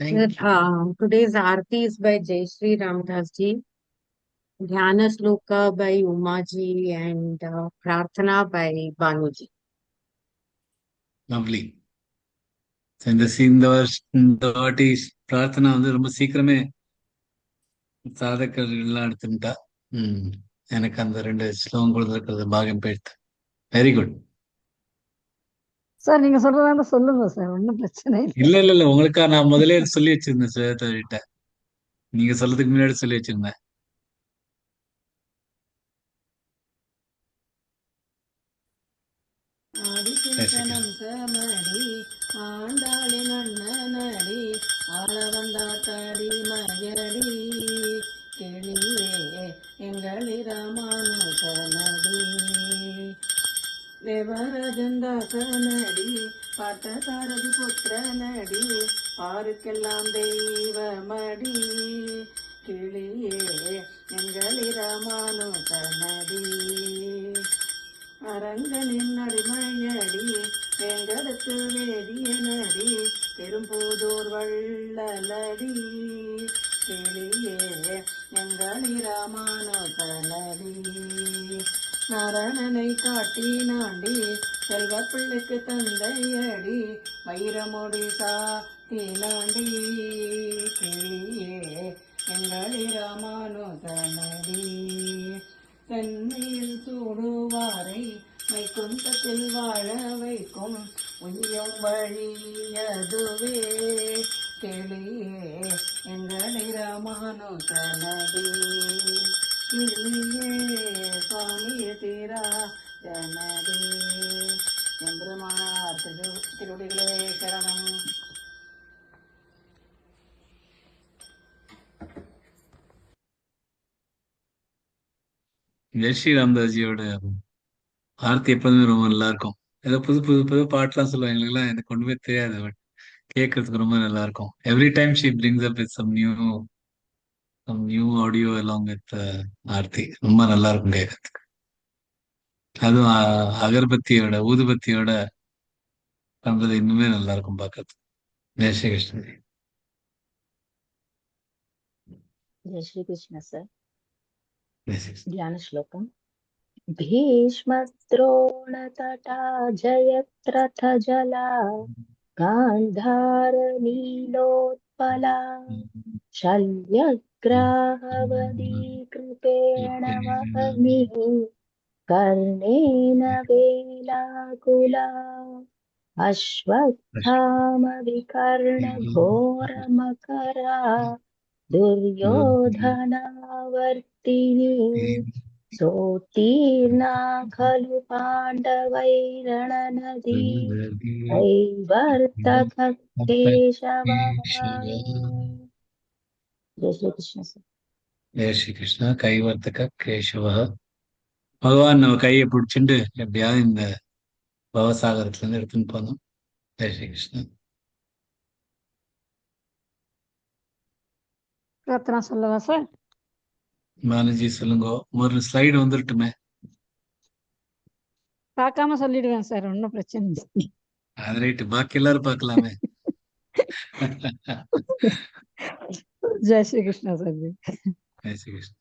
Thank you. Today's Aarti is by Jai Sri Ramdas ji, Dhyana Sloka by Umaji, and Prarthana by Banuji. Lovely. So இந்த வாட்டி பிரார்த்தனா வந்து ரொம்ப சீக்கிரமே சாதகர்கள் எல்லாம் எடுத்துட்டா. ம். எனக்கு அந்த 2 ஸ்லோகம் கொடுத்துருக்கிறது பாகியம் போயிடுத்து. Very good. சார் நீங்க சொல்றதா சொல்லுங்க சார், ஒன்றும் பிரச்சனை இல்லை. இல்ல இல்ல இல்ல உங்களுக்கா நான் முதலே சொல்லி வச்சிருந்தேன் சுவேதா. நீங்க சொல்றதுக்கு முன்னாடி சொல்லி வச்சிருந்தேன். ஆதிசேஷனம் கமடி ஆண்டாளின் அண்ணனடி ஆள வந்தாத்தாடி மயடி கிளியே எங்களி ராமானுஜனடி தேவரஜந்தாசனடி பார்த்த சாரதி புத்திரனடி ஆருக்கெல்லாம் தெய்வமடி கிளியே எங்களி ராமானுஜனடி அரங்கனின் அடிமையடி வேங்கடத்து வேதியனடி பெரும்போதோர் வள்ளலடி கிளியே எங்களி ராமானுஜனடி நாரணனை காட்டினாண்டி செல்வ பிள்ளைக்கு தந்தையடி வைரமொழி சாத்தினாண்டி கிளியே எங்களி ராமானுஜனடி தென்மையில் சூடுவாரை வைகுந்தத்தில் வாழ வைக்கும் உய்யும் வழியதுவே கிளியே எங்களை ராமானுஜனடி கிளியே சுவாமிய தீரா ஜனடி எம்பெருமானார் திருவடிகளே சரணம். ஜெய் ஸ்ரீ ராமதாஸ்ஜியோட ஆர்த்தி எப்போதுமே ரொம்ப நல்லா இருக்கும். ஏதோ புது புது புது பாட்டுலாம் சொல்லுவாங்க. எங்களுக்குலாம் எனக்கு ஒண்ணுமே தெரியாது. பட் கேட்கறதுக்கு ரொம்ப நல்லா இருக்கும். Every time she brings up with some new audio along with Aarthi. ரொம்ப நல்லா இருக்கும் கேட்கறதுக்கு. அதுவும் அகர்பத்தியோட ஊதுபத்தியோட பண்றது இன்னுமே நல்லா இருக்கும் பார்க்கறதுக்கு. ஜெய் ஸ்ரீ கிருஷ்ணன். जय श्री कृष्ण सर। ஜெய் ஸ்ரீ கிருஷ்ணன். ध्यान श्लोकम। भीष्मद्रोणतटा जयत्रथ जला गान्धार नीलोत्पला शल्यग्राहवती कृपेण वह्निः कर्णेन वेलाकुला अश्वत्थामविकर्णघोरमकरा दुर्योधनावर्तिनी सोत्तीर्णा खलु पाण्डवैरणनदी कैवर्तकः केशवः। जय श्री कृष्ण सर। ஜெய் ஸ்ரீ கிருஷ்ணா. கைவர்த்தக கேசவ பகவான் நம்ம கையை பிடிச்சிட்டு எப்படியாவது இந்த பவசாகரத்துல இருந்து எடுத்துன்னு போனோம். ஜெய் ஸ்ரீ கிருஷ்ணா. பிரார்த்தனா சொல்லவா சார்? பானர்ஜி சொல்லுங்க. ஒரு ஸ்லைடு வந்துருட்டுமே. பார்க்காம சொல்லிடுவேன் சார், ஒன்றும் பிரச்சனை இல்லை. அது ரைட்டு. பாக்கி எல்லாரும் பார்க்கலாமே. जय श्री कृष्ण सर जी। ஜெய் ஸ்ரீ கிருஷ்ணா.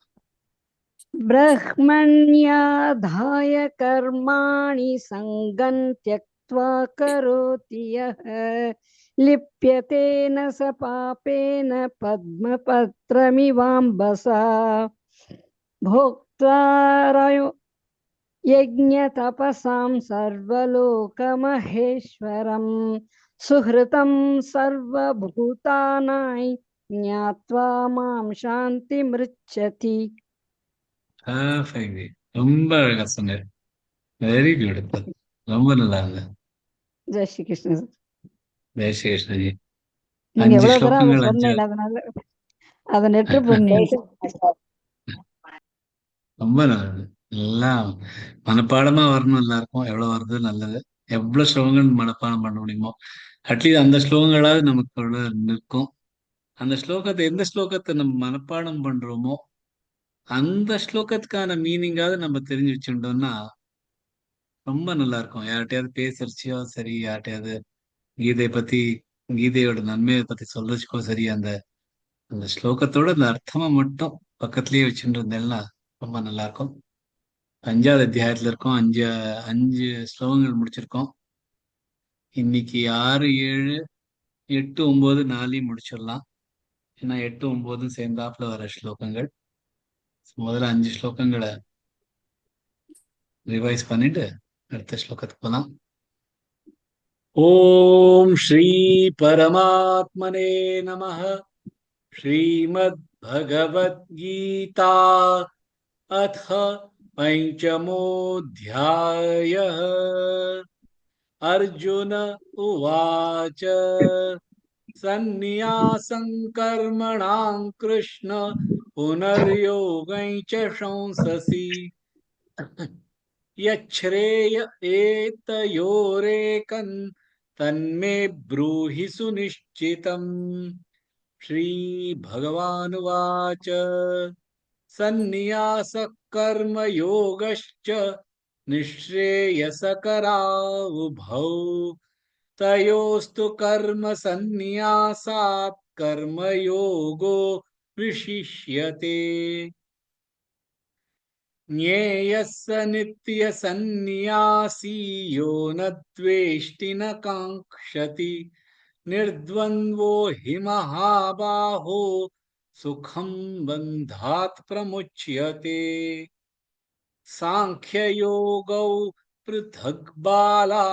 ब्रह्मण्याधाय कर्माणि सङ्गं त्यक्त्वा करोति यः लिप्यतेन स पापेन पद्मपत्रमिवाम्बसा भोक्तारयो यज्ञतपसां सर्वलोकमहेश्वरं सुहृतं सर्वभूतानां ज्ञात्वा मां शान्तिमृच्छति। ரொம்ப அழகா சொன்னாரு. Very beautiful. ரொம்ப நல்லா இருந்தது. जय श्री कृष्ण सर। ஜெய் ஸ்ரீ கிருஷ்ணஜி. நீங்க 5 எவ்வளவு தூரம் அதை ஸ்லோகங்கள் 5 சொன்னேன், அதனால அதை நெற்று பண்ணீங்க. ரொம்ப நல்லது. எல்லாம் மனப்பாடமா வரணும். எல்லாருக்கும் எவ்வளவு வருது நல்லது. எவ்வளவு ஸ்லோகங்கள் மனப்பாடம் பண்ண முடியுமோ அட்லீஸ்ட் அந்த ஸ்லோகங்களாவது நமக்கு நிற்கும். அந்த ஸ்லோகத்தை எந்த ஸ்லோகத்தை நம்ம மனப்பாடம் பண்றோமோ அந்த ஸ்லோகத்துக்கான மீனிங்காவது நம்ம தெரிஞ்சு வச்சுட்டோம்னா ரொம்ப நல்லா இருக்கும். யார்கிட்டயாவது பேசுறச்சியோ சரி, யார்கிட்டயாவது கீதை பத்தி கீதையோட நன்மையை பத்தி சொல்றதுக்கோ சரி, அந்த அந்த ஸ்லோகத்தோட அந்த அர்த்தமா மட்டும் பக்கத்திலேயே வச்சுட்டு இருந்தேன்னா ரொம்ப நல்லா இருக்கும். 5வது அத்தியாயத்துல இருக்கோம். அஞ்சு அஞ்சு ஸ்லோகங்கள் முடிச்சிருக்கோம். இன்னைக்கு 6, 7, 8, 9, 4 முடிச்சிடலாம். ஏன்னா 8, 9 சேர்ந்தாப்புல வர ஸ்லோகங்கள். முதல்ல 5 ஸ்லோகங்களை ரிவைஸ் பண்ணிட்டு அடுத்த ஸ்லோகத்துக்கு போலாம். ஓம் ஸ்ரீ பரமாத்மனே நமः. श्रीमद् भगवद गीता अथ पंचमोऽध्यायः। अर्जुन उवाच सन्न्यासं कर्मणां कृष्ण पुनर्योगं च शंससि यच्छ्रेय एतयोरेकं तन्मे ब्रूहि सुनिश्चितम्। श्रीभगवानुवाच सन्न्यासः कर्मयोगश्च निःश्रेयसकरावुभौ तयोस्तु कर्मसन्न्यासात् कर्मयोगो विशिष्यते। ज्ञेयः स नित्यसन्न्यासी यो न द्वेष्टि न काङ्क्षति निर्द्वन्द्वो हि महाबाहो सुखं बन्धात् प्रमुच्यते। सांख्ययोगौ पृथक् बाला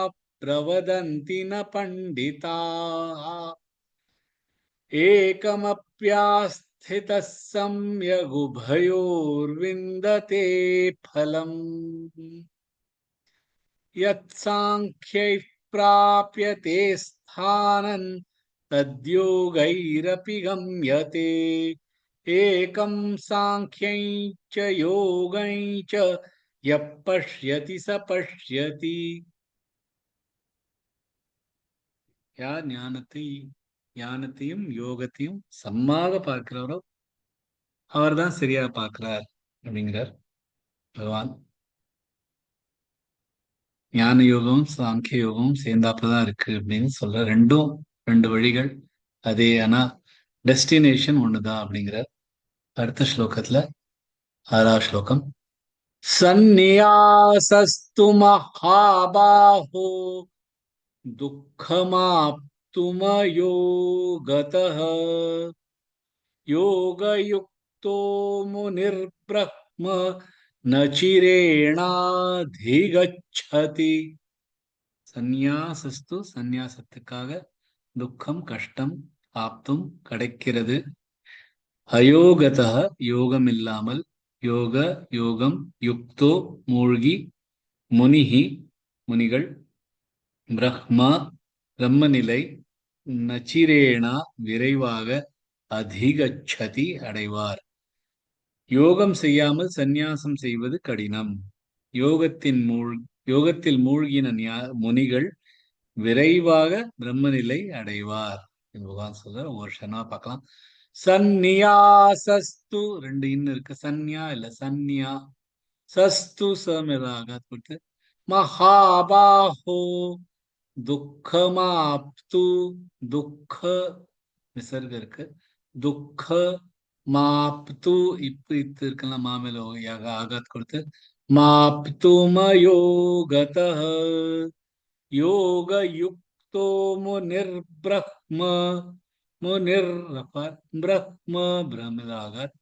प्रवदन्ति न पण्डिताः एकमप्यास्थितः सम्यगुभयोर्विन्दते फलम्। यत्साङ्ख्यैः प्राप्यते स्थानं तद्योगैरपि गम्यते। एकं साङ्ख्यं च योगं च यः पश्यति स पश्यति। யார் ஞானத்தையும் யோகத்தையும் சமமாக பார்க்கிறாரோ அவர்தான் சரியா பார்க்கிறார் அப்படிங்கிறார் பகவான். ஞான யோகமும் சாங்கிய யோகமும் சேர்ந்தாப்புலதான் இருக்கு அப்படின்னு சொல்ற. ரெண்டு வழிகள் அதே, ஆனா டெஸ்டினேஷன் ஒண்ணுதான் அப்படிங்கிறார். அடுத்த ஸ்லோகத்துல 6வது ஸ்லோகம். சந்நியாசஸ்து மகாபாஹோ துக்கமாப்துமயோகதः யோகயுக்தோ முனிர்ப்ரஹ்ம நச்சிரேணாதிகச்சதி. சந்நியாசஸ்து சந்நியாசத்துக்காக, துக்கம் கஷ்டம், ஆப்தும் கிடைக்கிறது, அயோகதா யோகம் இல்லாமல், யோக யோகம் யுக்தோ மூழ்கி, முனிஹி முனிகள், பிரம்மா பிரம்மநிலை, நச்சிரேணா விரைவாக, அதிகச்சதி அடைவார். யோகம் செய்யாமல் சந்நியாசம் செய்வது கடினம். யோகத்தில் மூழ்கின முனிகள் விரைவாக பிரம்மநிலை அடைவார். பகவான் சொல்ற ஒரு க்ஷணமா பார்க்கலாம். சந்நியாசஸ்து 2 இன்னு இருக்கு. சன்யா இல்ல சன்யா. சஸ்து சமதாக கொடுத்து மகாபாஹோ துக்கமாப்து, துக்க விசர்க இருக்கு. துக்க மாப்து இத்து இருக்கலாம். மாமேல ஆகாத் கொடுத்து மாப்துமயோகதः யோக யுக்தோ முனிர்ப்ரஹ்ம, முனிர் பிரஹ்ம பிரமிதாகாத்,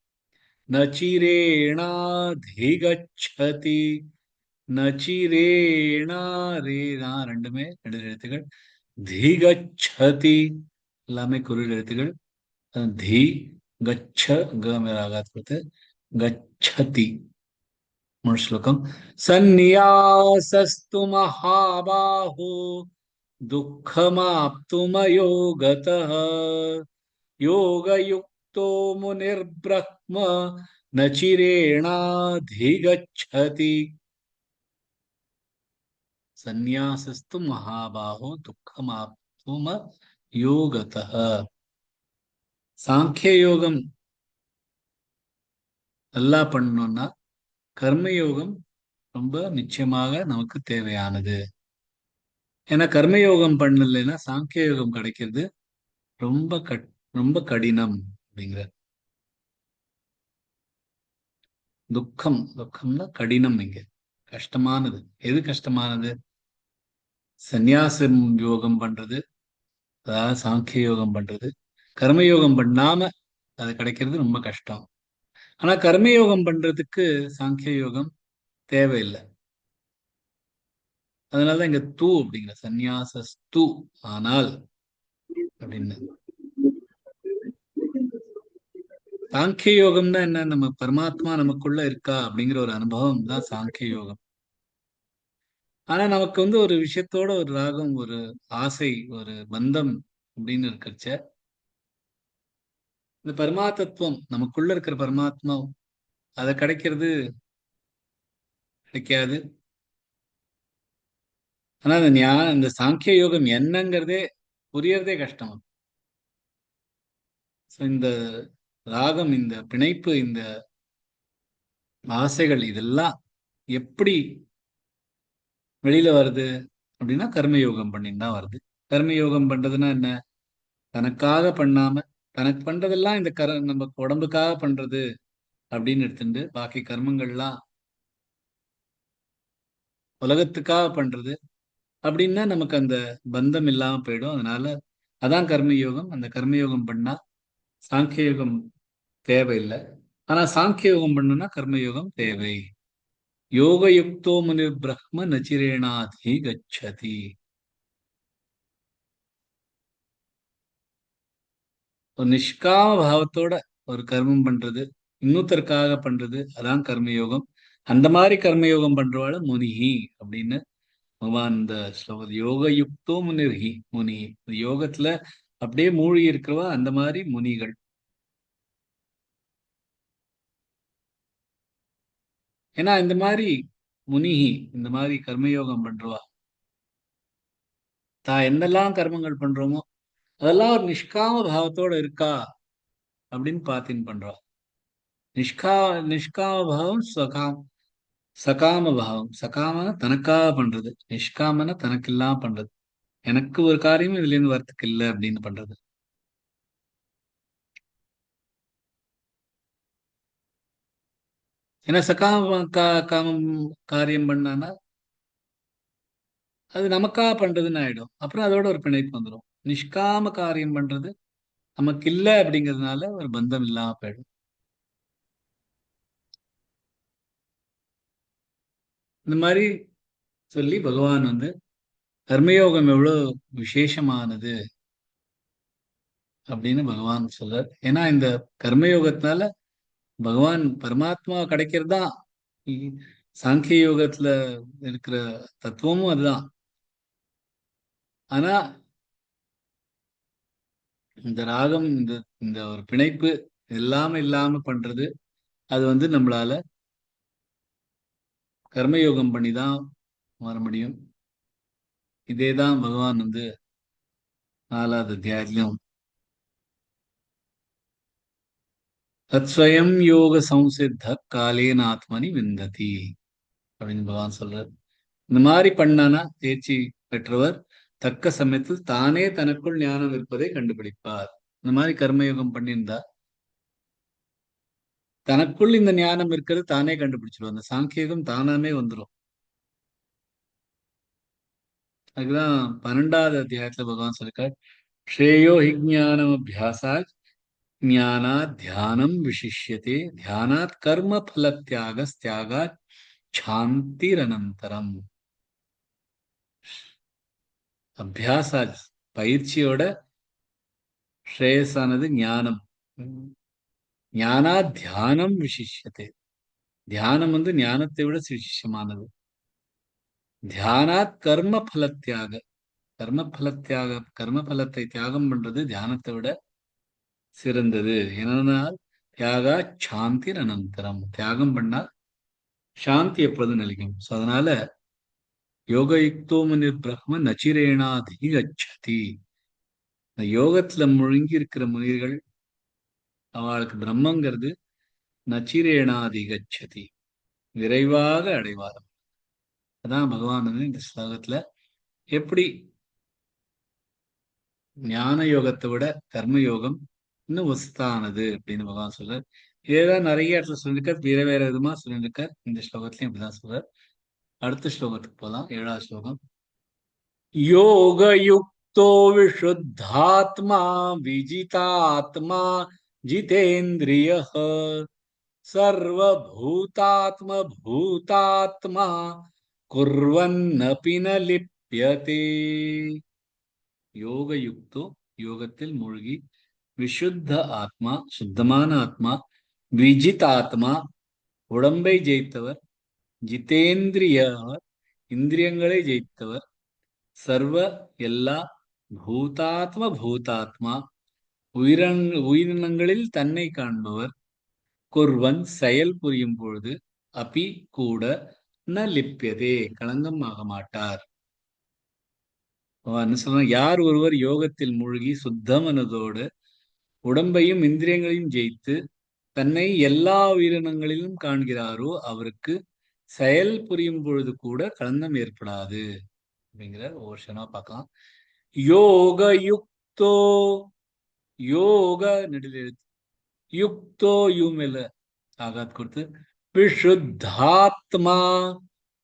நச்சிரேணாதிகச்சதி. நச்சிரேணா ரேனா ரெண்டுமே 2 எழுத்துக்கள். திகச்சதி எல்லாமே குறில் எழுத்துக்கள். தி கச்ச கமேராகாத் கொடுத்து கச்சதி. மூணு ஸ்லோகம். சந்நியாசஸ்து மகாபாஹோ துக்கமாப்துமயோகதः யோகயுக்தோ முனிர்ப்ரஹ்ம நச்சிரேணாதிகச்சதி. சந்நியாசஸ்து மகாபாஹோ துக்கமாப்தும யோகதः. சாங்கிய யோகம் நல்லா பண்ணணும்னா கர்மயோகம் ரொம்ப நிச்சயமாக நமக்கு தேவையானது. ஏன்னா கர்மயோகம் பண்ணலைன்னா சாங்கிய யோகம் கிடைக்கிறது ரொம்ப ரொம்ப கடினம் அப்படிங்கிற. துக்கம்னா கடினம். இங்க கஷ்டமானது. எது கஷ்டமானது? சந்நியாசம் யோகம் பண்றது, அதாவது சாங்கிய யோகம் பண்றது. கர்மயோகம் பண்ணாம அது கிடைக்கிறது ரொம்ப கஷ்டம். ஆனா கர்மயோகம் பண்றதுக்கு சாங்கிய யோகம் தேவையில்லை. அதனாலதான் இங்க தூ அப்படிங்கிற சந்நியாசஸ்து, ஆனால் அப்படின்னு. சாங்கிய யோகம்னா என்ன? நம்ம பரமாத்மா நமக்குள்ள இருக்கா அப்படிங்கிற ஒரு அனுபவம் தான் சாங்கிய யோகம். ஆனா நமக்கு ஒரு விஷயத்தோட ஒரு ராகம், ஒரு ஆசை, ஒரு பந்தம் அப்படின்னு இருக்கிறச்ச, இந்த பரமாத்மத்துவம் நமக்குள்ள இருக்கிற பரமாத்மா அதை கிடைக்கிறது கிடைக்காது. ஆனா இந்த சாங்கிய யோகம் என்னங்கிறதே புரியறதே கஷ்டம். இந்த ராகம், இந்த பிணைப்பு, இந்த ஆசைகள் இதெல்லாம் எப்படி வெளியில வருது அப்படின்னா கர்மயோகம் பண்ணின்னு தான் வருது. கர்மயோகம் பண்றதுன்னா என்ன? தனக்காக பண்ணாம, தனக்கு பண்றதெல்லாம் இந்த நம்ம உடம்புக்காக பண்றது அப்படின்னு எடுத்துட்டு, பாக்கி கர்மங்கள்லாம் உலகத்துக்காக பண்றது அப்படின்னா நமக்கு அந்த பந்தம் இல்லாம போயிடும். அதனால அதான் கர்மயோகம். அந்த கர்மயோகம் பண்ணா சாங்கிய யோகம் தேவையில்லை. ஆனா சாங்கிய யோகம் பண்ணுனா கர்மயோகம் தேவை. யோகயுக்தோ முனிர் பிரம்ம நச்சிரேணாதி கச்சதி. ஒரு நிஷ்காம பாவத்தோட ஒரு கர்மம் பண்றது, இன்னொருத்தருக்காக பண்றது, அதான் கர்மயோகம். அந்த மாதிரி கர்மயோகம் பண்றவாள் முனிஹி அப்படின்னு பகவான் இந்த ஸ்லோகம். யோகயுக்தோ முனிர்ஹி முனிஹி. யோகத்துல அப்படியே மூழ்கி இருக்கிறவா அந்த மாதிரி முனிகள். ஏன்னா இந்த மாதிரி முனிஹி, இந்த மாதிரி கர்மயோகம் பண்றவா தான் என்னெல்லாம் கர்மங்கள் பண்றோமோ அதெல்லாம் ஒரு நிஷ்காம பாவத்தோட இருக்கா அப்படின்னு பார்த்தின் பண்றா. நிஷ்கா நிஷ்காம பாவம் சகாம பாவம். சகாமன தனக்காக பண்றது, நிஷ்காமன தனக்கு இல்லாம பண்றது. எனக்கு ஒரு காரியமும் இதுல இருந்து வரத்துக்கு இல்லை அப்படின்னு பண்றது. ஏன்னா சகாம காமம் காரியம் பண்ணானா அது நமக்காக பண்றதுன்னு ஆயிடும். அப்புறம் அதோட ஒரு பிணைப்பு வந்துடும். நிஷ்காம காரியம் பண்றது நமக்கு இல்லை அப்படிங்கிறதுனால ஒரு பந்தம் இல்லாம போயிடும். இந்த மாதிரி சொல்லி பகவான் கர்மயோகம் எவ்வளவு விசேஷமானது அப்படின்னு பகவான் சொல்றார். ஏன்னா இந்த கர்மயோகத்தினால பகவான் பரமாத்மா கிடைக்கிறது தான். சாங்கிய யோகத்துல இருக்கிற தத்துவமும் அதுதான். ஆனா இந்த ராகம், இந்த இந்த ஒரு பிணைப்பு இல்லாம பண்றது, அது நம்மளால கர்மயோகம் பண்ணி தான் வர முடியும். இதேதான் பகவான் 4வது அத்தியாயத்திலும் தத்ஸ்வயம் யோக சம்சித்த காலேன ஆத்மனி விந்ததி அப்படின்னு பகவான் சொல்றார். இந்த மாதிரி பண்ணானா தேர்ச்சி பெற்றவர் தக்க சமயத்தில் தானே தனக்குள் ஞானம் இருப்பதை கண்டுபிடிப்பார். இந்த மாதிரி கர்மயோகம் பண்ணியிருந்தா தனக்குள் இந்த ஞானம் இருக்கிறது தானே கண்டுபிடிச்சிடும். அந்த சாங்கியகம் தானாமே வந்துடும். அதுக்குதான் 12வது அத்தியாயத்துல பகவான் சொல்லிருக்கார், ஸ்ரேயோ ஹி ஞானம் அபியாசாத் ஞானாத் தியானம் விசிஷ்யதே தியானாத் கர்ம பல தியாகாத் சாந்திரனந்தரம். அபியாசாத் பயிற்சியோட ஸ்ரேயஸானது ஞானம். ஞானா தியானம் விசிஷ்யத்தை. தியானம் ஞானத்தை விட விசேஷமானது. தியானாத் கர்ம பல கர்ம பலத்தை தியாகம் பண்றது தியானத்தை விட சிறந்தது. ஏனென்றால் தியாகா சாந்தி அனந்தரம். தியாகம் பண்ணால் சாந்தி எப்பொழுதும் நிலைக்கும். அதனால யோகயுக்தோ முனிர் பிரம்ம நச்சிரேணாதி கச்சதி. இந்த யோகத்துல முழுங்கி இருக்கிற முனிர்கள் அவளுக்கு பிரம்மங்கிறது நச்சிரேணாதி கச்சதி, விரைவாக அடைவார். அதான் பகவான் இந்த ஸ்லோகத்துல எப்படி ஞான யோகத்தை விட கர்ம யோகம் இன்னும் வசத்தானது அப்படின்னு பகவான் சொல்றார். இதேதான் நிறைய இடத்துல சொல்லியிருக்கார், வேற வேற விதமா சொல்லியிருக்கார். இந்த ஸ்லோகத்திலையும் இப்படிதான் சொல்றார். அடுத்த ஸ்லோகத்துக்கு போலாம். 7வது ஸ்லோகம். योगयुक्तो विशुद्धात्मा विजितात्मा जितेन्द्रियः सर्वभूतात्मभूतात्मा कुर्वन्नपि न लिप्यते. யோகயுக்தோ, யோகத்தில் மூழ்கி, விஷுத்த ஆத்மா, சுத்தமான ஆத்மா, விஜித் ஆத்மா, உடம்பை ஜெயித்தவர், ஜிதேந்திரியவர், இந்திரியங்களை ஜெயித்தவர், சர்வ எல்லா, பூதாத்மா, உயிரினங்களில் தன்னை காண்பவர், குர்வன் செயல் புரியும் பொழுது, அபி கூட, ந லிப்யதே களங்கம் ஆக மாட்டார். என்ன சொல்றாங்க? யார் ஒருவர் யோகத்தில் மூழ்கி சுத்த மனதோடு உடம்பையும் இந்திரியங்களையும் ஜெயித்து தன்னை எல்லா உயிரினங்களிலும் காண்கிறாரோ அவருக்கு செயல் புரியும் பொழுது கூட களங்கம் ஏற்படாது அப்படிங்கிற ஒவ்வொரு க்ஷணமா பார்க்கலாம். யோக யுக்தோ, யோக நெடில் எழுத்து, யுக்தோ யூ மேல ஆகாத் கொடுத்து, விஷுத்தாத்மா,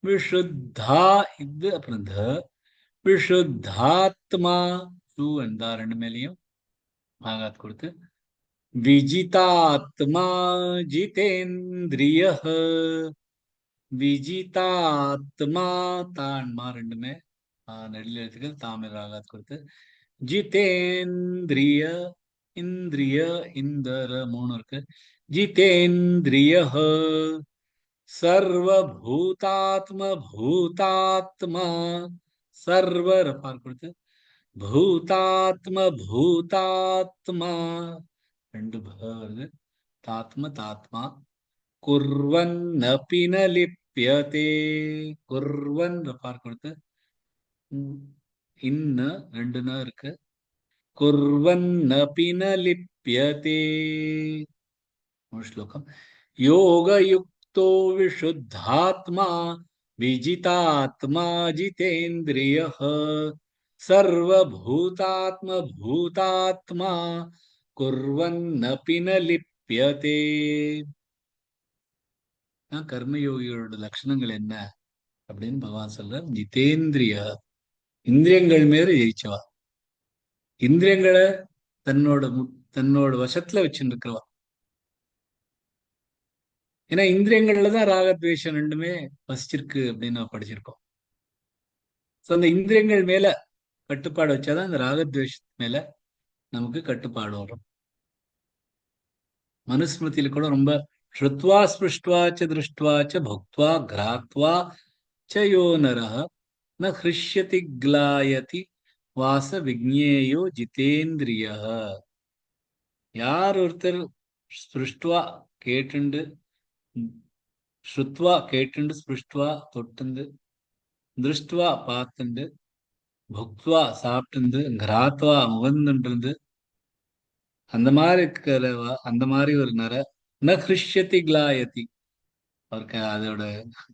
விஷுத்தா இது அப்புறம் த, விஷுத்தாத்மா டூ அண்ட் தா ரெண்டு மேலையும் ஆகாத் கொடுத்து, விஜிதாத்மா ஜிதேந்திரிய, விஜிதாத்மா தான்மா ரெண்டுமே நெடில் எழுத்துக்கள் தாமிர ஆகாத் கொடுத்து, ஜிதேந்திரிய, இந்திரிய இந்தர மூணு இருக்கு, ஜிதேந்திரிய, பூதாத்மா, சர்வர் கொடுத்து, பூதாத்மா ரெண்டு வருது, தாத்மா, குர்வன்னபி ந லிப்யதே, குர்வன் கொடுத்து, இன்ன ரெண்டு ந இருக்கு, குர்வன்னபி ந லிப்யதே. ஸ்லோகம். யோகயுக்தோ விஷுத்தாத்மா விஜிதாத்மா ஜிதேந்திரியः சர்வபூதாத்மபூதாத்மா குர்வன்னபி ந லிப்யதே. கர்மயோகிகளோட லட்சணங்கள் என்ன அப்படின்னு பகவான் சொல்ற. ஜிதேந்திரிய, இந்திரியங்கள் மேல ஜெயிச்சவா, இந்திரியங்களை தன்னோட வசத்துல வச்சுட்டு இருக்கிறவா. ஏன்னா இந்திரியங்கள்லதான் ராகத்வேஷம் ரெண்டுமே வசிச்சிருக்கு அப்படின்னு நம்ம படிச்சிருக்கோம். ஸோ அந்த இந்திரியங்கள் மேல கட்டுப்பாடு வச்சாதான் அந்த ராகத்வேஷத்து மேல நமக்கு கட்டுப்பாடு வரும். மனுஸ்மிருதியில கூட ரொம்ப ஸ்ருத்வா ஸ்பிருஷ்டுவாச்ச திருஷ்டுவாச்ச புக்த்வா கிராத்வா ச யோ நரஹ ந ஹ்ருஷ்யதி க்லாயதி வாச விக்ஞேயோ ஜிதேந்திரியா. யார் ஒருத்தர் ஸ்பிருஷ்டுவா கேட்டுண்டு, ஸ்ருத்வா கேட்டுண்டு, ஸ்பிருஷ்டுவா தொட்டுண்டு, திருஷ்டுவா பார்த்துண்டு, புக்த்வா சாப்பிட்டு, கிராத்வா முகந்துட்டு, அந்த மாதிரி இருக்கிறவா, அந்த மாதிரி ஒரு நர ந ஹ்ருஷ்யதி க்லாயதி, அவருக்கு அதோட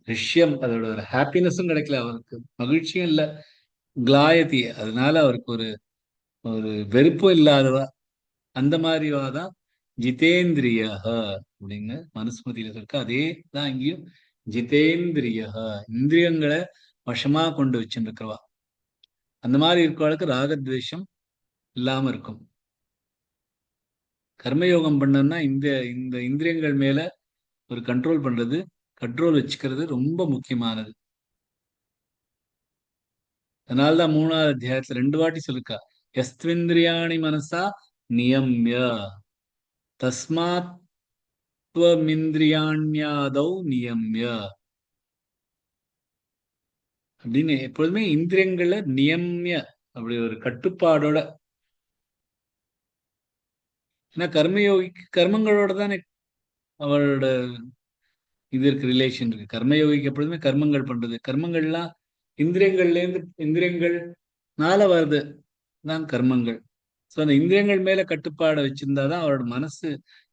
ஹிருஷ்யம், அதோட ஒரு ஹாப்பினஸும் கிடைக்கல, அவருக்கு மகிழ்ச்சியும் இல்லை, க்லாயதி அதனால அவருக்கு ஒரு ஒரு வெறுப்பும் இல்லாதவா, அந்த மாதிரிவா தான் ஜிதேந்திரிய அப்படின்னு மனுஸ்மிருதியில இருக்கு. அதே தான் இங்கேயும் ஜிதேந்திரிய, இந்திரியங்களை வசமா கொண்டு வச்சுட்டு இருக்கிறவா. அந்த மாதிரி இருக்கிறவளுக்கு ராகத்வேஷம் இல்லாம இருக்கும். கர்மயோகம் பண்ணனா இந்த இந்த இந்திரியங்கள் மேல ஒரு கண்ட்ரோல் பண்றது, கண்ட்ரோல் வச்சுக்கிறது ரொம்ப முக்கியமானது. அதனால்தான் 3வது அத்தியாயத்துல 2 வாட்டி சொல்லிருக்கா, யஸ்த்விந்திரியாணி மனசா நியம்ய தஸ்மாத் த்வமிந்திரியாண்யாதௌ நியம்ய அப்படின்னு எப்பொழுதுமே இந்திரியங்களை நியம்ய அப்படி ஒரு கட்டுப்பாடோட. ஏன்னா கர்மயோகிக்கு கர்மங்களோட தானே அவளோட இது இருக்கு, ரிலேஷன் இருக்கு. கர்மயோகிக்கு எப்பொழுதுமே கர்மங்கள் பண்றது, கர்மங்கள்லாம் இந்திரியங்கள்ல இருந்து, இந்திரியங்கள்னால வருது தான் கர்மங்கள். ஸோ அந்த இந்திரியங்கள் மேல கட்டுப்பாடை வச்சிருந்தாதான் அவரோட மனசு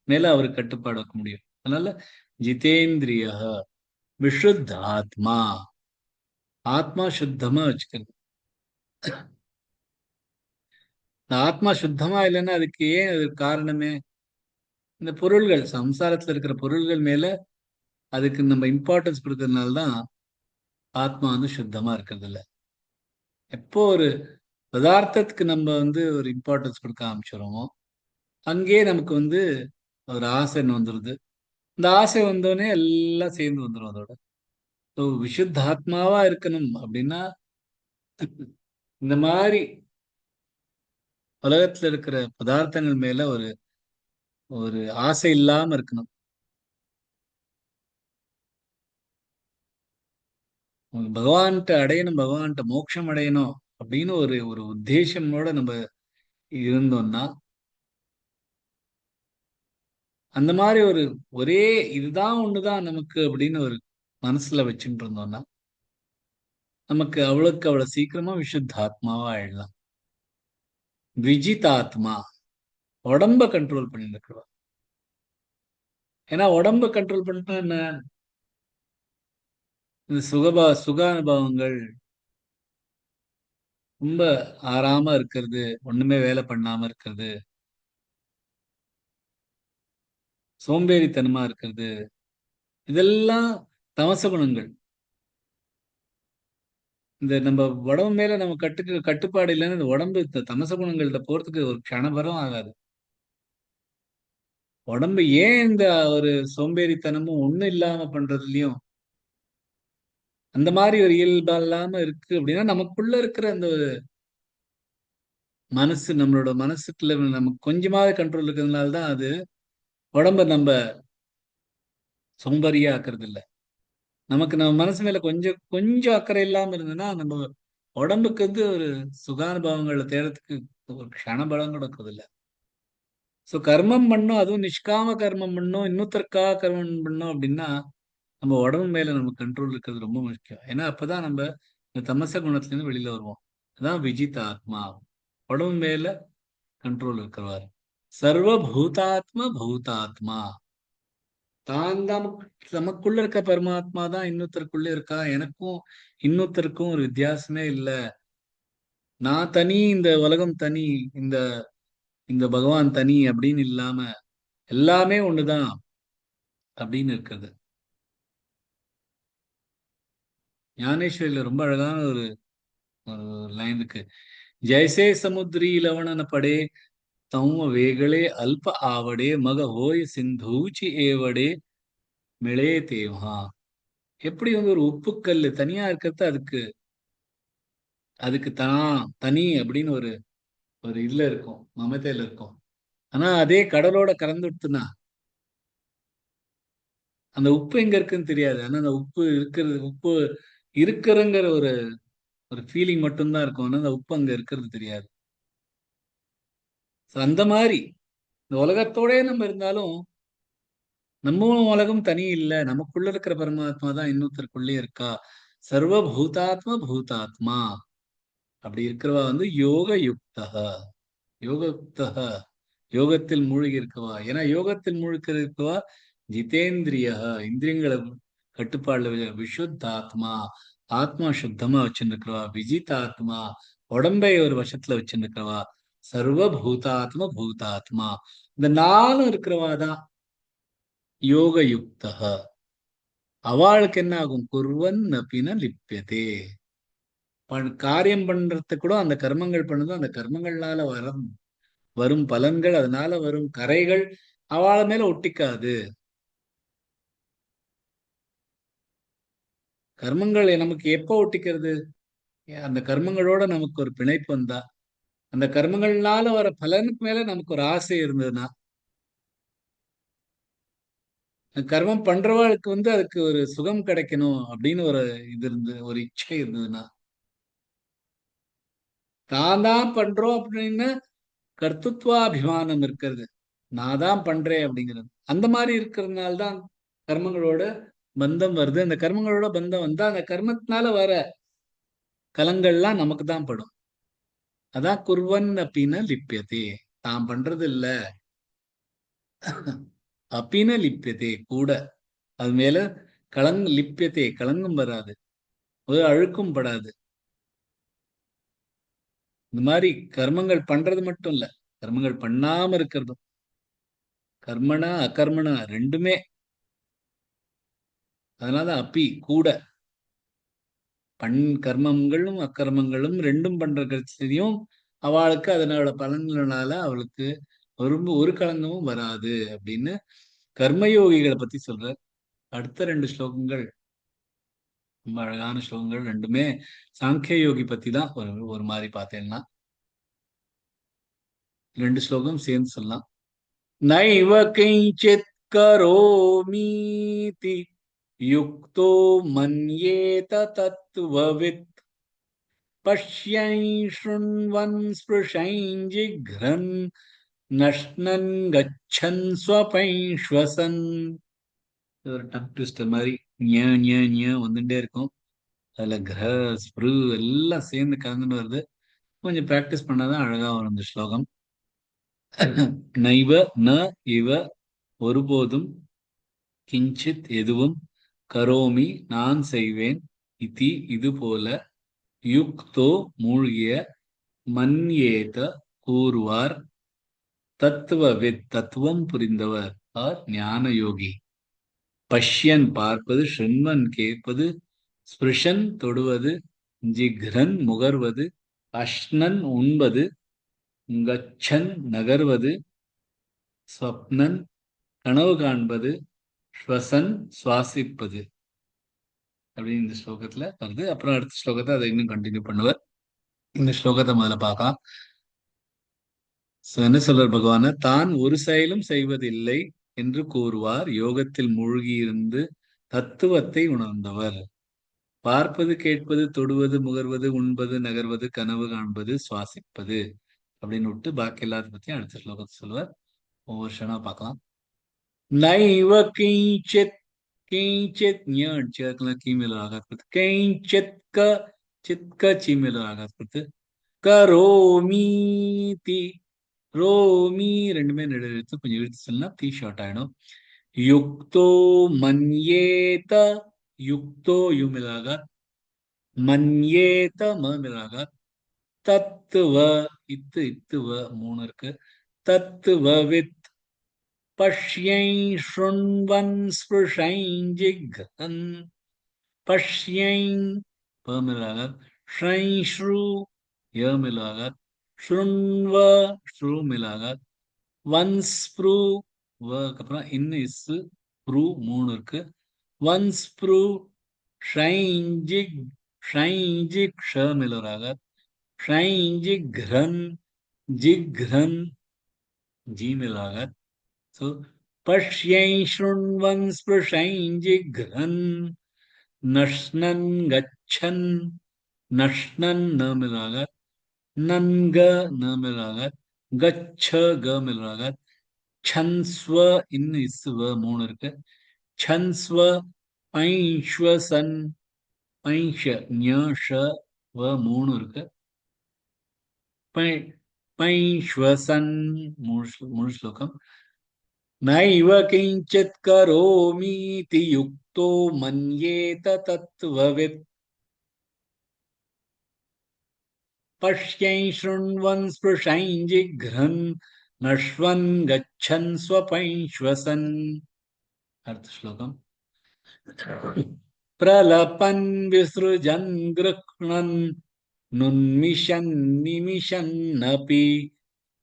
மேல அவருக்கு கட்டுப்பாடு வைக்க முடியும். அதனால ஜிதேந்திரிய, விஷுத்த ஆத்மா, ஆத்மா சுத்தமா வச்சுக்கிறது. இந்த ஆத்மா சுத்தமா இல்லைன்னா அதுக்கு ஏன் அது காரணமே இந்த பொருள்கள், சம்சாரத்துல இருக்கிற பொருள்கள் மேல அதுக்கு நம்ம இம்பார்ட்டன்ஸ் கொடுக்கறதுனால தான் ஆத்மா வந்து சுத்தமா இருக்கிறது இல்ல. எப்போ ஒரு பதார்த்தத்துக்கு நம்ம வந்து ஒரு இம்பார்ட்டன்ஸ் கொடுக்க ஆரம்பிச்சிடுறோமோ அங்கேயே நமக்கு வந்து ஒரு ஆசை வந்துடுது. இந்த ஆசை வந்தோடனே எல்லாம் சேர்ந்து வந்துடும் அதோட. ஸோ விசுத்த ஆத்மாவா இருக்கணும் அப்படின்னா இந்த மாதிரி உலகத்துல இருக்கிற பதார்த்தங்கள் மேல ஒரு ஒரு ஆசை இல்லாம இருக்கணும். பகவான்கிட்ட அடையணும், பகவான்கிட்ட மோட்சம் அடையணும் அப்படின்னு ஒரு ஒரு உத்தேசமோட நம்ம இருந்தோம்னா அந்த மாதிரி ஒரு ஒரே இதுதான் ஒண்ணுதான் நமக்கு அப்படின்னு ஒரு மனசுல வச்சுட்டு இருந்தோம்னா நமக்கு அவ்வளவுக்கு அவ்வளவு சீக்கிரமா விசுத்த ஆத்மாவா ஆயிடலாம். விஜிதாத்மா உடம்ப கண்ட்ரோல் பண்ணிட்டு இருக்கிறோம். ஏன்னா உடம்ப கண்ட்ரோல் பண்ணிட்டா என்ன, இந்த சுகானுபவங்கள் ரொம்ப ஆறாம இருக்கிறது, ஒண்ணுமே வேலை பண்ணாம இருக்கிறது, சோம்பேறித்தனமா இருக்கிறது, இதெல்லாம் தமச குணங்கள். இந்த நம்ம உடம்பு மேல நம்ம கட்டுப்பாடு இல்லைன்னு இந்த உடம்பு தமச குணங்கள்ட்ட போறதுக்கு ஒரு க்ஷணபரம் ஆகாது. உடம்பு ஏன் இந்த ஒரு சோம்பேறித்தனமும் ஒண்ணும் இல்லாம பண்றதுலயும் அந்த மாதிரி ஒரு இயல்பா இல்லாம இருக்கு அப்படின்னா நமக்குள்ள இருக்கிற அந்த ஒரு மனசு, நம்மளோட மனசுக்குள்ள நமக்கு கொஞ்சமாவது கண்ட்ரோல் இருக்கிறதுனால தான் அது உடம்ப நம்ம சோம்பேறியா ஆக்குறது இல்ல. நமக்கு நம்ம மனசு மேல கொஞ்சம் கொஞ்சம் அக்கறை இல்லாம இருந்ததுன்னா நம்ம உடம்புக்கு வந்து ஒரு சுகானுபவங்களை தேடத்துக்கு ஒரு க்ஷணபலம் கொடுக்கறது இல்ல. ஸோ கர்மம் பண்ணோம், அதுவும் நிஷ்காம கர்மம் பண்ணோம், இன்னொருத்தருக்காக கர்மம் பண்ணோம் அப்படின்னா நம்ம உடம்பு மேல நம்ம கண்ட்ரோல் இருக்கிறது ரொம்ப முக்கியம். ஏன்னா அப்பதான் நம்ம இந்த தமச குணத்துல இருந்து வெளியில வருவோம். அதான் விஜித் ஆத்மா, உடம்பு மேல கண்ட்ரோல் இருக்கிறவாரு. சர்வ பூதாத்மா பூதாத்மா, தான் நமக்குள்ள இருக்க பரமாத்மா தான் இன்னொருத்தருக்குள்ள இருக்கா. எனக்கும் இன்னொருத்தருக்கும் ஒரு வித்தியாசமே இல்லை. நான் தனி, இந்த உலகம் தனி, இந்த இந்த பகவான் தனி அப்படின்னு இல்லாம எல்லாமே ஒண்ணுதான் அப்படின்னு இருக்கிறது. ஞானேஸ்வரியில ரொம்ப அழகான ஒரு லைன் இருக்கு. ஜெய்சே சமுத்ரி லவணன படே தௌம வேகளே அல்ப ஆவடே மக ஹோய் சிந்தூச்சி ஏவடே மிளே தேவா. எப்படி வந்து ஒரு உப்புக்கல் தனியா இருக்கிறது, அதுக்கு அதுக்கு தனி அப்படின்னு ஒரு ஒரு இதுல இருக்கும், மமதையில இருக்கும். ஆனா அதே கடலோட கலந்து விட்டுனா அந்த உப்பு எங்க இருக்குன்னு தெரியாது. ஆனா அந்த உப்பு இருக்கிறங்கிற ஒரு ஒரு ஃபீலிங் மட்டும்தான் இருக்கும். ஆனா அந்த உப்பு அங்க இருக்கிறது தெரியாது. So அந்த மாதிரி இந்த உலகத்தோடே நம்ம இருந்தாலும் நம்ம உலகம் தனி இல்லை, நமக்குள்ள இருக்கிற பரமாத்மா தான் இன்னொருத்தருக்குள்ளே இருக்கா. சர்வ பூதாத்மா பூதாத்மா அப்படி இருக்கிறவா வந்து யோக யுக்தக, யோகயுக்தக, யோகத்தில் மூழ்கி இருக்கவா. ஏன்னா யோகத்தில் மூழ்கி இருக்கவா ஜிதேந்திரிய, இந்திரியங்களை கட்டுப்பாடுல விசுத்தாத்மா, ஆத்மா சுத்தமா வச்சுருக்கிறவா. விஜிதாத்மா, உடம்பை ஒரு வசத்துல வச்சுருக்கிறவா. சர்வ பூதாத்மா பூதாத்மா, இந்த நாளும் இருக்கிறவா தான் யோக யுக்தக. அவளுக்கு என்ன ஆகும், குர்வன் நபின லிப்பியதே, காரியம் பண்றது கூட அந்த கர்மங்கள் பண்ணதும் அந்த கர்மங்கள்னால வரும் பலன்கள், அதனால வரும் கரைகள் அவள மேல ஒட்டிக்காது. கர்மங்கள் நமக்கு எப்போ ஒட்டிக்கிறது, அந்த கர்மங்களோட நமக்கு ஒரு பிணைப்பு வந்தா, அந்த கர்மங்கள்னால வர பலனுக்கு மேல நமக்கு ஒரு ஆசை இருந்ததுன்னா, கர்மம் பண்றவாளுக்கு வந்து அதுக்கு ஒரு சுகம் கிடைக்கணும் அப்படின்னு ஒரு இது இருந்து ஒரு இச்சை இருந்ததுன்னா, தான் தான் பண்றோம் அப்படின்னு கர்த்தத்வாபிமானம் இருக்கிறது, நான் தான் பண்றேன் அப்படிங்கிறது, அந்த மாதிரி இருக்கிறதுனால தான் கர்மங்களோட பந்தம் வருது. அந்த கர்மங்களோட பந்தம் வந்தா அந்த கர்மத்தினால வர கலங்கள்லாம் நமக்கு தான் படும். அதான் குர்வன் அப்படின்னா லிப்பியதே, தான் பண்றது இல்ல, அப்பின லிப்பியதே கூட அது மேல லிப்பியதே களங்கம் வராது, ஒரு அழுக்கும் படாது. இந்த மாதிரி கர்மங்கள் பண்றது மட்டும் இல்ல, கர்மங்கள் பண்ணாம இருக்கிறதும், கர்மனா அகர்மனா ரெண்டுமே. அதனால அப்பி கூட கர்மங்களும் அக்கர்மங்களும் ரெண்டும் பண்ற கட்சியும் அவளுக்கு அதனோட பலன்களால அவளுக்கு ஒரு களங்கமும் வராது அப்படின்னு கர்மயோகிகளை பத்தி சொல்ற. அடுத்த 2 ஸ்லோகங்கள் ரொம்ப அழகான ஸ்லோகங்கள். ரெண்டுமே சாங்கிய யோகி பத்தி தான் ஒரு மாதிரி பார்த்தேன்னா. 2 ஸ்லோகம் சேர்ந்து சொல்லலாம். நைவ கிஞ்சித் கரோமீதி யுக்தோ மன்யேத தத்துவவித் பஷ்யன் ஷ்ருண்வன் ஸ்பிருஷன் ஜிக்ரன் நஷ்னன் கச்சன் ஸ்வபன் ஸ்வசன். ஒரு டங் ட்விஸ்டர் மாதிரி வந்துட்டே இருக்கும். அதுல கிர ஸ்பிரு எல்லாம் சேர்ந்து கலந்துட்டு வருது. கொஞ்சம் பிராக்டிஸ் பண்ணாதான் அழகா வரும் இந்த ஸ்லோகம். நைவ ந இவ ஒருபோதும், கிஞ்சித் எதுவும், கரோமி நான் செய்வேன், இதி இது போல, யுக்தோ மூழ்கிய, மன்யேத கூறுவார், தத்துவவித் தத்துவம் புரிந்தவர் ஆர் ஞான யோகி, பஷ்யன் பார்ப்பது, ஷிண்வன் கேட்பது, ஸ்பிருஷன் தொடுவது, ஜிக்ரன் முகர்வது, அஷ்ணன் உண்பது, கச்சன் நகர்வது, ஸ்வப்னன் கனவு காண்பது, ஸ்வசன் சுவாசிப்பது அப்படின்னு இந்த ஸ்லோகத்துல வருது. அப்புறம் அடுத்த ஸ்லோகத்தை அதை இன்னும் கண்டினியூ பண்ணுவார். இந்த ஸ்லோகத்தை முதல்ல பார்க்கலாம். என்ன சொல்றார் பகவான, தான் ஒரு செயலும் செய்வதில்லை என்று கூறுவார் யோகத்தில் மூழ்கியிருந்து தத்துவத்தை உணர்ந்தவர். பார்ப்பது, கேட்பது, தொடுவது, முகர்வது, உண்பது, நகர்வது, கனவு காண்பது, சுவாசிப்பது அப்படின்னு விட்டு பாக்கி எல்லாத்த பத்தியும் அடுத்த ஸ்லோகத்தை சொல்லுவார். ஒவ்வொரு க்ஷணமா பார்க்கலாம். நைவ கிஞ்சித் கிஞ்சித் கீமேல ஆகாத் கொடுத்து, கிஞ்சித் க சித்க சீமேல ஆகாத் கொடுத்து, கரோமீதி ரோமி ரெண்டுமே நெடுத்து கொஞ்சம் இழுத்து சொல்லலாம், தீ ஷார்ட் ஆயிடும். யுக்தோ மன்யேத யுக்தோ யூ மிலாகாத், மன்யேத ம மிலாகாத், தத்துவ இத்து இத்துவ 3 இருக்கு, தத்துவவித் பஷ்யன் ஷ்ருண்வன் ஸ்பிருஷன் ஜிக்ரன், பஷ்யன் ப மிலாகாத், ஷ்ரன் ஸ்ரு ய மிலாகாத், ஷ்ருண்வ ஸ்ரு மிலாகாத், ஒன்ஸ் ப்ரூ அப்புறம் இன்னும் இஸ் ப்ரூ 3 இருக்கு, ஒன்ஸ் ப்ரூ ஷைஞ்சிக் ஷைஞ்சிக் ஷ மிலராகாத், ஷைஞ்சிக்ரன் ஜிக்ரன் ஜி மிலராகாத். ஸோ பஷ்யன் ஷ்ருண்வன் ஸ்பிருஷன் ஜிக்ரன் நஷ்னன் கச்சன் நஷ்னன் ந மிலராகாத், நன்க ந மிலராகாத், கச்ச க மிலராகாத், சன்ஸ்வ இன்னும் இஸ்வ 3 இருக்கு, சன்ஸ்வ பைஷ்வசன் பைஷ ஞஷ வ 3 இருக்கு, பைஷ்வசன் முழு ஸ்லோகம். நைவ கிஞ்சித் கரோமீதி யுக்தோ மன்யேத தத்துவவித் பஷ்யன் ஷ்ருண்வன் ஸ்பிருஷன் ஜிக்ரன் நஷ்வன் கச்சன் ஸ்வபைஷ்வசன். அடுத்த ஸ்லோகம். பிரலபன் விஸ்ருஜன் கிருக்ணன் நுன்மிஷன் நிமிஷன்னபி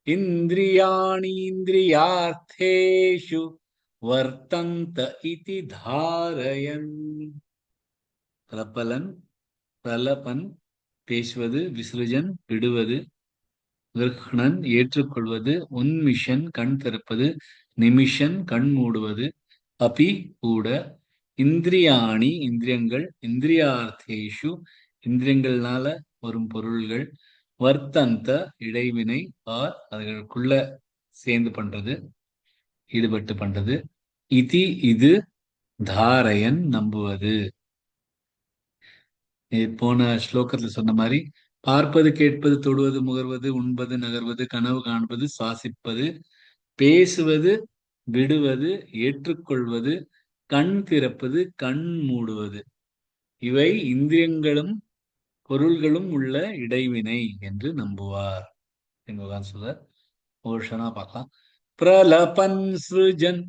இந்திரியாணி இந்திரியார்த்தேஷு வர்த்தந்த இதி தாரயன். பிரபலன் பிரலபன் பேசுவது, விஸ்ருஜன் விடுவது, கிருக்ணன் ஏற்றுக்கொள்வது, உன்மிஷன் கண் திறப்பது, நிமிஷன் கண் மூடுவது, அபி கூட, இந்திரியாணி இந்திரியங்கள், இந்திரியார்த்தேஷு இந்திரியங்கள்னால வரும் பொருள்கள், வர்த்தந்த இடைவினை ஆர் அதுகளுக்குள்ள சேர்ந்து பண்றது, ஈடுபட்டு பண்றது, இதி இது, தாரயன் நம்புவது. போன ஸ்லோகத்துல சொன்ன மாதிரி பார்ப்பது, கேட்பது, தொடுவது, முகர்வது, உண்பது, நகர்வது, கனவு காண்பது, சுவாசிப்பது, பேசுவது, விடுவது, ஏற்றுக்கொள்வது, கண் திறப்பது, கண் மூடுவது, இவை இந்திரியங்களும் பொருள்களும் உள்ள இடைவினை என்று நம்புவார் என்பதான் சொல்றார். ஓஷனா பார்க்கலாம். பிரலபன் சிருஜன்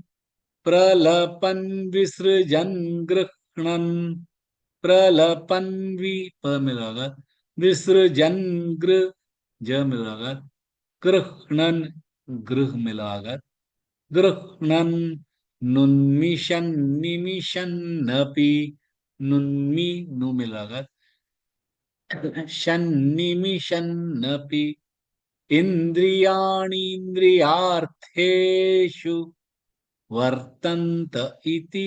பிரலபன் விசிருஜன் கிருஹ்ணன் பிரலபன் பமிலாக விசிருஜன் கிரு ஜமிலாக கிருஹ்ணன் கிருஹ் மிலாக கிருஹ்ணன் நுன்மிஷன் நிமிஷன் நபி நுன்மி நுமிலாக ஷன்னிமிஷன்னபி இந்திரியாணீந்திரியார்த்தேஷு வர்த்தந்த இதி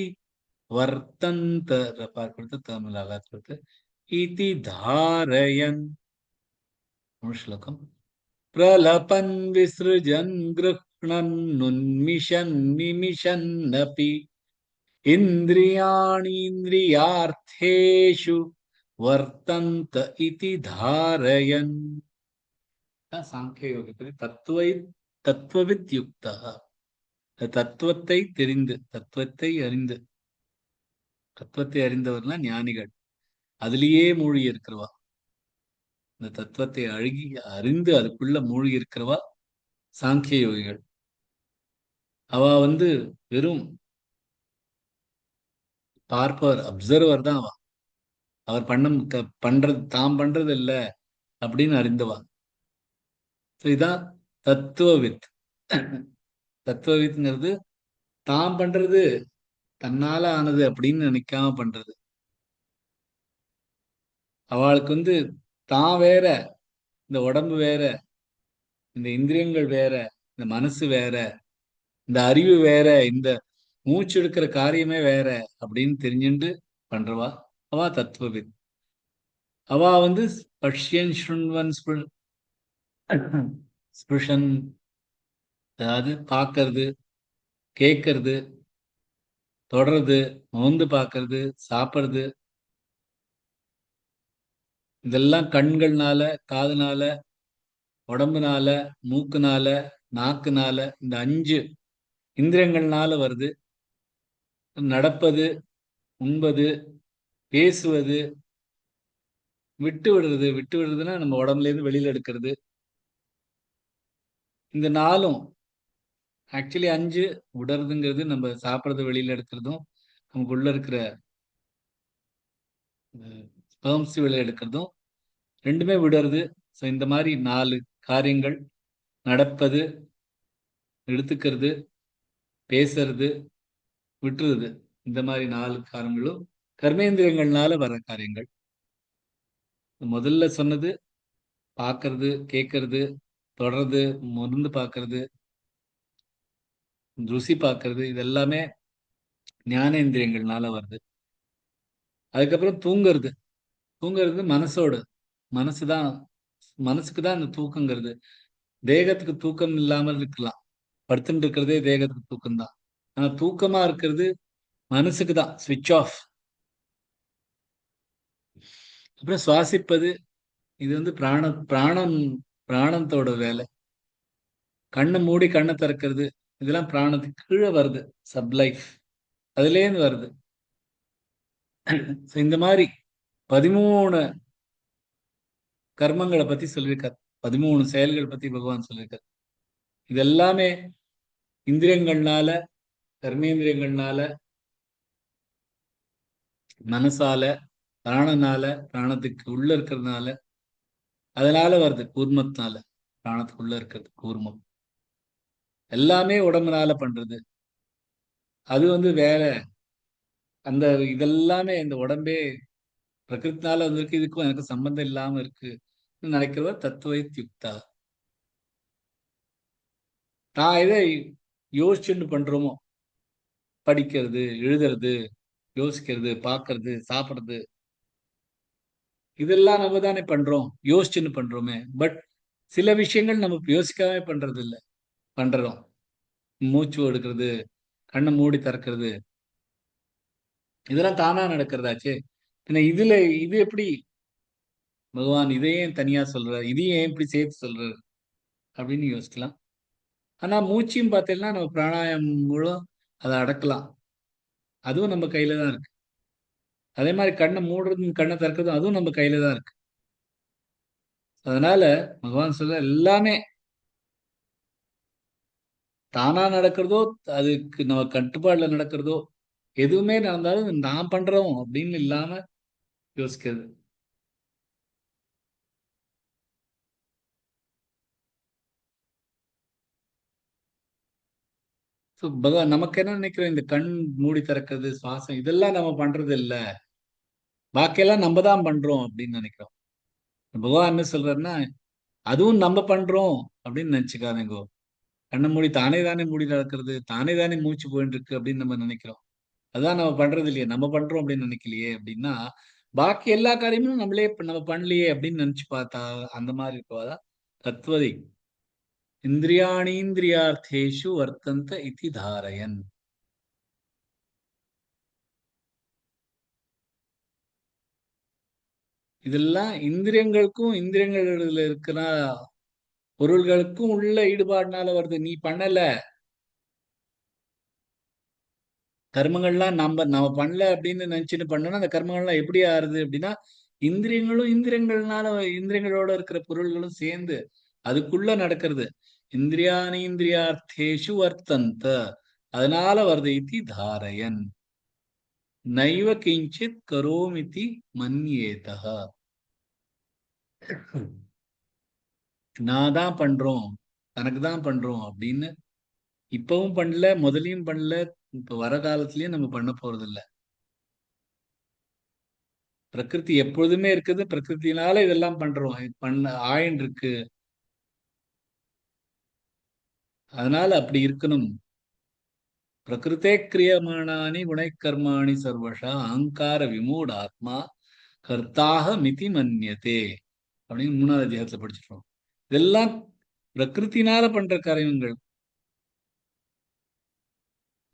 வர்த்தந்த பார்க்கிறது தமிழாக இதி தாரயன். ஸ்லோகம். பிரலபன் விசிருஜன் கிருஹ்ணன் நுன்மிஷன் நிமிஷன்னபி இந்திரியாணீந்திரியார்த்தேஷு வர்த்தந்த இதி தாரயன். சாங்கிய யோகத்தில் தத்துவவித் யுக்தா, தத்துவத்தை தெரிந்து தத்துவத்தை அறிந்து தத்துவத்தை அறிந்தவர்னா ஞானிகள், அதுலயே மூழ்கி இருக்கிறவா, இந்த தத்துவத்தை அறிந்து அதுக்குள்ள மூழ்கி இருக்கிறவா சாங்கிய யோகிகள். அவ வெறும் பார்ப்பவர், அப்சர்வர் தான் அவ. அவர் பண்றது தாம் பண்றது இல்ல அப்படின்னு அறிந்தவா. இதான் தத்துவவித். தத்துவவித்ங்கிறது தாம் பண்றது தன்னால ஆனது அப்படின்னு நினைக்காம பண்றது. அவளுக்கு தான் வேற, இந்த உடம்பு வேற, இந்த இந்திரியங்கள் வேற, இந்த மனசு வேற, இந்த அறிவு வேற, இந்த மூச்சு எடுக்கிற காரியமே வேற அப்படின்னு தெரிஞ்சுட்டு பண்றவா அவ தத்துவவித். அவ பஷ்யன் ஸ்ருண்வன் ஸ்பிருஷன், அதாவது பார்க்கறது, கேட்கறது, தொடறது, மோந்து பார்க்கறது, சாப்பிடுறது, இதெல்லாம் கண்கள்னால, காதுனால, உடம்புனால, மூக்குனால, நாக்குனால, இந்த 5 இந்திரியங்கள்னால வருது. நடப்பது, உண்பது, பேசுவது, விட்டு விடுறதுன்னா நம்ம உடம்புல இருந்து வெளியில எடுக்கிறது. இந்த 4ம் ஆக்சுவலி 5 விடுறதுங்கிறது நம்ம சாப்பிட்றது வெளியில எடுக்கிறதும், நமக்குள்ள இருக்கிற ஸ்பெர்ம்ஸ் வெளியில எடுக்கிறதும், 2மே விடுறது. ஸோ இந்த மாதிரி 4 காரியங்கள், நடப்பது, எடுத்துக்கிறது, பேசுறது, விட்டுறது, இந்த மாதிரி 4 காரியங்களும் கர்மேந்திரியங்கள்னால வர காரியங்கள். முதல்ல சொன்னது பார்க்கறது, கேட்கறது, தொடர்றது, மருந்து பார்க்கறது, ருசி பார்க்கறது, இதெல்லாமே ஞானேந்திரியங்கள்னால வருது. அதுக்கப்புறம் தூங்குறது மனசோடு, மனசுக்கு தான் இந்த தூக்கங்கிறது. தேகத்துக்கு தூக்கம் இல்லாமல் இருக்கலாம், படுத்துட்டு இருக்கிறதே தேகத்துக்கு தூக்கம் தான். ஆனா தூக்கமா இருக்கிறது மனசுக்கு தான், ஸ்விட்ச் ஆஃப். அப்புறம் சுவாசிப்பது, இது பிராணத்தோட வேலை. கண்ணை மூடி கண்ணை திறக்கிறது, இதெல்லாம் பிராணத்துக்கு கீழே வருது, சப்லைஃப், அதுலேருந்து வருது. இந்த மாதிரி 13 கர்மங்களை பத்தி சொல்லியிருக்கார், 13 செயல்கள் பத்தி பகவான் சொல்லியிருக்கார். இது எல்லாமே இந்திரியங்கள்னால, கர்மேந்திரியங்கள்னால, மனசால, பிராணனால, பிராணத்துக்கு உள்ள இருக்கிறதுனால, அதனால வருது. கூர்மத்தினால, பிராணத்துக்குள்ள இருக்கிறது கூர்மம், எல்லாமே உடம்புனால பண்றது. அது வேற. இதெல்லாமே இந்த உடம்பே பிரகிருத்தினால வந்திருக்கு, இதுக்கும் எனக்கு சம்பந்தம் இல்லாம இருக்கு நினைக்கிறவர் தத்துவயுக்தா. நான் எதை யோசிச்சுன்னு பண்றோமோ, படிக்கிறது, எழுதுறது, யோசிக்கிறது, பார்க்கறது, சாப்பிடுறது, இதெல்லாம் நம்ம தானே பண்றோம், யோசிச்சுன்னு பண்றோமே. பட் சில விஷயங்கள் நம்ம யோசிக்காம பண்றது இல்லை, பண்றோம். மூச்சு எடுக்கிறது, கண்ணை மூடி திறக்கிறது, இதெல்லாம் தானா நடக்கிறதாச்சே. இது எப்படி பகவான் இதையும் தனியா சொல்றாரு, இதையும் ஏன் இப்படி சேர்த்து சொல்றாரு அப்படின்னு யோசிக்கலாம். ஆனா மூச்சையும் பார்த்தீங்கன்னா நம்ம பிராணாயாமம் மூலம் அதை அடக்கலாம், அதுவும் நம்ம கையில தான் இருக்கு. அதே மாதிரி கண்ணை மூடுறதும் கண்ணை திறக்கிறதும் அதுவும் நம்ம கையில தான் இருக்கு. அதனால பகவான் சொல்ற எல்லாமே தானா நடக்கிறதோ, அதுக்கு நம்ம கட்டுப்பாடுல நடக்கிறதோ, எதுவுமே நடந்தாலும் நான் பண்றோம் அப்படின்னு இல்லாம யோசிக்கிறது. So, பகவான் நமக்கு என்ன நினைக்கிறோம், இந்த கண் மூடி திறக்கிறது, சுவாசம் இதெல்லாம் நம்ம பண்றது இல்ல, பாக்கியெல்லாம் நம்ம தான் பண்றோம் அப்படின்னு நினைக்கிறோம். பகவான் என்ன சொல்றாருன்னா, அதுவும் நம்ம பண்றோம் அப்படின்னு நினைச்சுக்காதீங்கோ. கண்ணை மூடி தானே தானே மூடி நடக்கிறது, தானே தானே மூச்சு போயிட்டு இருக்கு அப்படின்னு நம்ம நினைக்கிறோம். அதான் நம்ம பண்றது இல்லையே, நம்ம பண்றோம் அப்படின்னு நினைக்கலையே அப்படின்னா, பாக்கி எல்லா காரியமும் நம்மளே நம்ம பண்ணலையே அப்படின்னு நினைச்சு பார்த்தா அந்த மாதிரி இருக்கவாதான் தத்வதி இந்திரியாணீந்திரியார்த்தேஷு வர்த்தந்த இதி தாரயன். இதெல்லாம் இந்திரியங்களுக்கும் இந்திரியங்கள்ல இருக்கிற பொருள்களுக்கும் உள்ள ஈடுபாடுனால வருது. நீ பண்ணல, கர்மங்கள்லாம் நம்ம நம்ம பண்ணல அப்படின்னு நினைச்சுட்டு பண்ணோம்னா அந்த கர்மங்கள்லாம் எப்படி ஆறுது அப்படின்னா, இந்திரியங்களும் இந்திரியங்கள்னால இந்திரியங்களோட இருக்கிற பொருள்களும் சேர்ந்து அதுக்குள்ள நடக்கிறது. இந்திரியாணி இந்திரியார்த்தேஷு வர்த்தந்த, அதனால வருது இதி தாரயன். நைவ கிஞ்சித் கரோமிதி மன்யேதः. நான் தான் பண்றோம், தனக்கு தான் பண்றோம் அப்படின்னு இப்பவும் பண்ணல, முதலையும் பண்ணல, இப்ப வர காலத்திலயும் நம்ம பண்ண போறது இல்ல. பிரகிருதி எப்பொழுதுமே இருக்குது, பிரகிருத்தினால இதெல்லாம் பண்றோம், இது பண்ண ஆயன் இருக்கு. அதனால அப்படி இருக்கணும். பிரகிருத்தே கிரியமானானி குணை கர்மாணி சர்வஷா அகங்கார விமூட ஆத்மா கர்த்தாக மிதி மன்யதே அப்படின்னு 3வது அத்தியாயத்துல படிச்சிருக்கோம். இதெல்லாம் பிரகிருத்தினால பண்ற காரியங்கள்.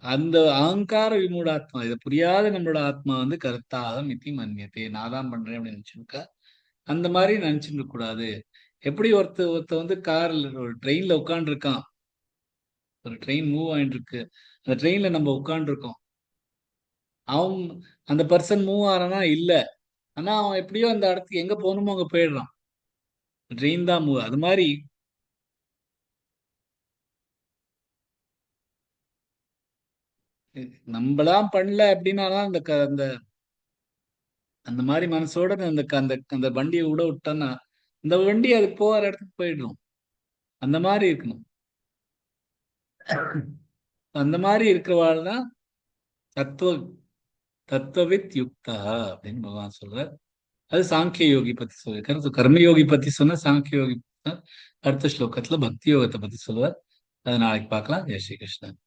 அந்த அகங்கார விமூடாத்மா, இதை புரியாத நம்மளோட ஆத்மா வந்து கர்த்தாக மிதி மன்யதே, நான் தான் பண்றேன் அப்படின்னு நினைச்சிருக்கா. அந்த மாதிரி நினைச்சிட்டு இருக்க கூடாது. எப்படி ஒருத்த வந்து கார்ல ஒரு ட்ரெயின்ல உட்கார்ந்து இருக்கான், ஒரு ட்ரெயின் மூவ் ஆயிட்டு இருக்கு, அந்த ட்ரெயின்ல நம்ம உட்கார்ந்து இருக்கோம், அவன் அந்த பர்சன் மூவ் ஆறானா இல்ல, ஆனா அவன் எப்படியோ அந்த இடத்துக்கு எங்க போகணுமோ அங்க போயிடுறான். ட்ரெயின் தான் மூவ். அது மாதிரி நம்மளாம் பண்ணல அப்படின்னா அந்த அந்த அந்த மாதிரி மனசோட அந்த அந்த அந்த வண்டியை விட விட்டோம்னா இந்த வண்டி அதுக்கு போகிற இடத்துக்கு போயிடும். அந்த மாதிரி இருக்கணும். அந்த மாதிரி இருக்கிறவாள் தான் தத்துவ தத்துவவித் யுக்தா அப்படின்னு பகவான் சொல்றார். அது சாங்கிய யோகி பத்தி சொல்லியிருக்காரு. கர்மயோகி பத்தி சொன்னா சாங்கிய யோகி அடுத்த ஸ்லோகத்துல பக்தி யோகத்தை பத்தி சொல்லுவார். அதை நாளைக்கு பார்க்கலாம். ஜெய் ஸ்ரீ கிருஷ்ணன்.